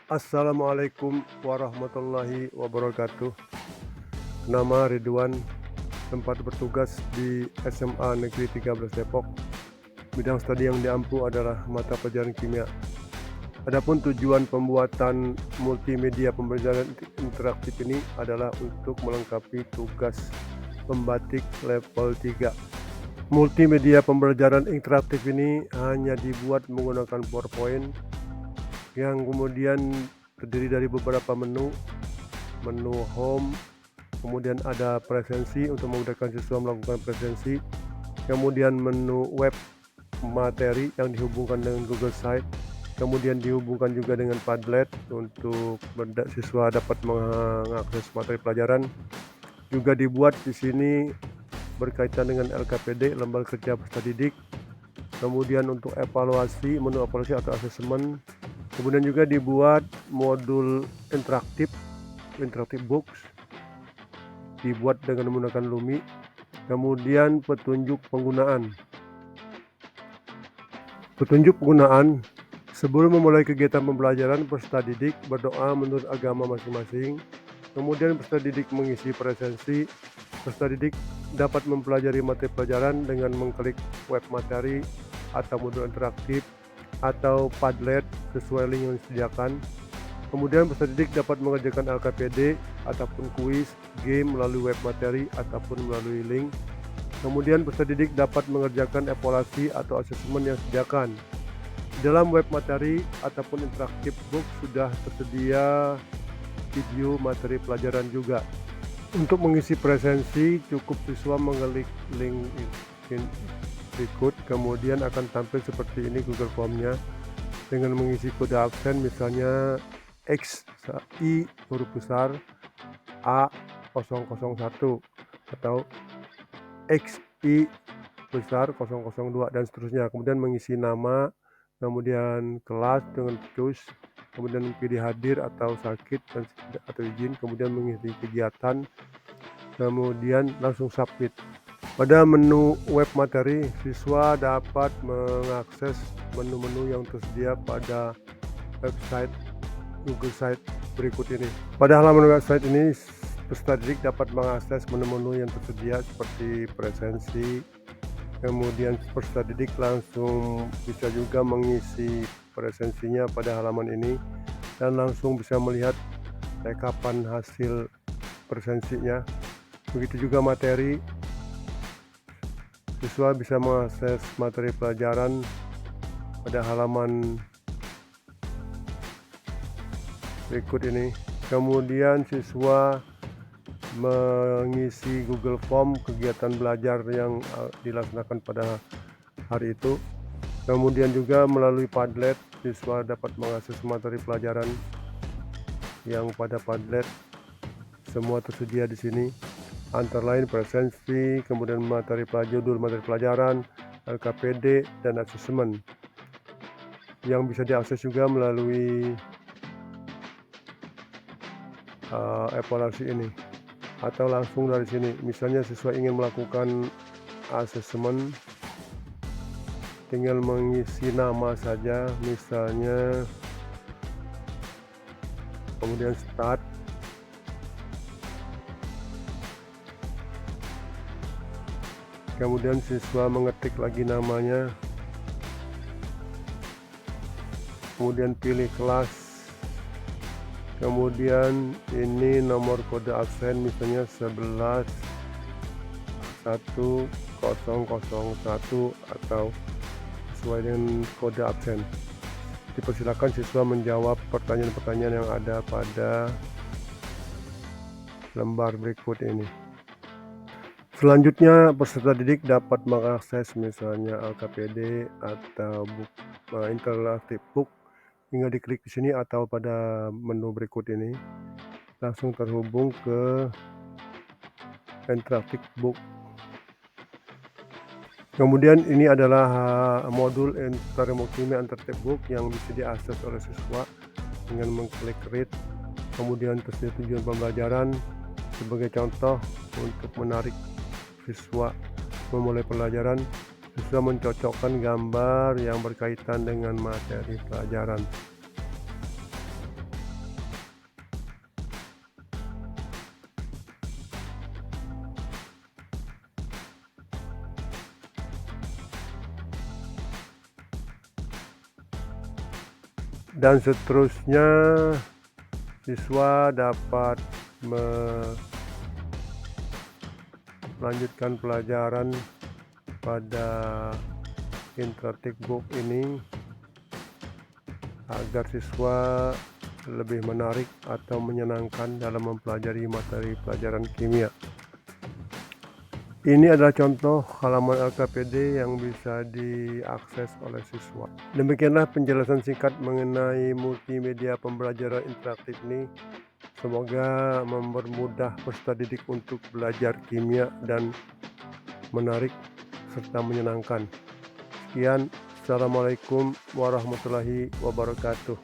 Assalamualaikum warahmatullahi wabarakatuh. Nama Ridwan, tempat bertugas di SMA Negeri 13 Depok. Bidang studi yang diampu adalah mata pelajaran kimia. Adapun tujuan pembuatan multimedia pembelajaran interaktif ini adalah untuk melengkapi tugas pembatik level 3. Multimedia pembelajaran interaktif ini hanya dibuat menggunakan PowerPoint yang kemudian terdiri dari beberapa menu home, kemudian ada presensi untuk memudahkan siswa melakukan presensi, kemudian menu web materi yang dihubungkan dengan Google Site, kemudian dihubungkan juga dengan Padlet untuk siswa dapat mengakses materi pelajaran. Juga dibuat di sini berkaitan dengan LKPD, Lembaga Kerja Peserta Didik, kemudian untuk evaluasi, menu evaluasi atau asesmen. Kemudian juga dibuat modul interaktif books, dibuat dengan menggunakan Lumi. Kemudian petunjuk penggunaan. Sebelum memulai kegiatan pembelajaran, peserta didik berdoa menurut agama masing-masing. Kemudian peserta didik mengisi presensi. Peserta didik dapat mempelajari materi pelajaran dengan mengklik web materi atau modul interaktif atau Padlet sesuai link yang disediakan. Kemudian peserta didik dapat mengerjakan LKPD ataupun kuis, game melalui web materi ataupun melalui link. Kemudian peserta didik dapat mengerjakan evaluasi atau asesmen yang disediakan. Dalam web materi ataupun interaktif book sudah tersedia video materi pelajaran juga. Untuk mengisi presensi cukup siswa mengklik link berikut, kemudian akan tampil seperti ini Google Form-nya dengan mengisi kode absen, misalnya XI huruf besar A001 atau XI besar 002 dan seterusnya. Kemudian mengisi nama, kemudian kelas dengan cus, kemudian pilih hadir atau sakit atau izin, kemudian mengisi kegiatan, kemudian langsung submit. Pada menu web materi, siswa dapat mengakses menu-menu yang tersedia pada website Google Site berikut ini. Pada halaman website ini, peserta didik dapat mengakses menu-menu yang tersedia seperti presensi. Kemudian peserta didik langsung bisa juga mengisi presensinya pada halaman ini dan langsung bisa melihat rekapan hasil presensinya. Begitu juga materi. Siswa bisa mengakses materi pelajaran pada halaman berikut ini. Kemudian siswa mengisi Google Form kegiatan belajar yang dilaksanakan pada hari itu. Kemudian juga melalui Padlet siswa dapat mengakses materi pelajaran yang pada Padlet semua tersedia di sini. Antara lain presensi, kemudian judul materi pelajaran, LKPD, dan asesmen yang bisa diakses juga melalui evaluasi ini atau langsung dari sini. Misalnya siswa ingin melakukan asesmen, tinggal mengisi nama saja, misalnya, kemudian start. Kemudian siswa mengetik lagi namanya, kemudian pilih kelas, kemudian ini nomor kode absen, misalnya 111001 atau sesuai dengan kode absen. Dipersilakan siswa menjawab pertanyaan-pertanyaan yang ada pada lembar berikut ini. Selanjutnya peserta didik dapat mengakses misalnya LKPD atau interaktif book, tinggal diklik di sini atau pada menu berikut ini langsung terhubung ke interaktif book. Kemudian ini adalah modul multimedia interaktif book yang bisa diakses oleh siswa dengan mengklik read, kemudian tersedia tujuan pembelajaran. Sebagai contoh, untuk menarik siswa memulai pelajaran, siswa mencocokkan gambar yang berkaitan dengan materi pelajaran. dan seterusnya siswa dapat melanjutkan pelajaran pada interactive book ini agar siswa lebih menarik atau menyenangkan dalam mempelajari materi pelajaran kimia. Ini adalah contoh halaman LKPD yang bisa diakses oleh siswa. Demikianlah penjelasan singkat mengenai multimedia pembelajaran interaktif ini. Semoga mempermudah peserta didik untuk belajar kimia dan menarik serta menyenangkan. Sekian, Assalamualaikum warahmatullahi wabarakatuh.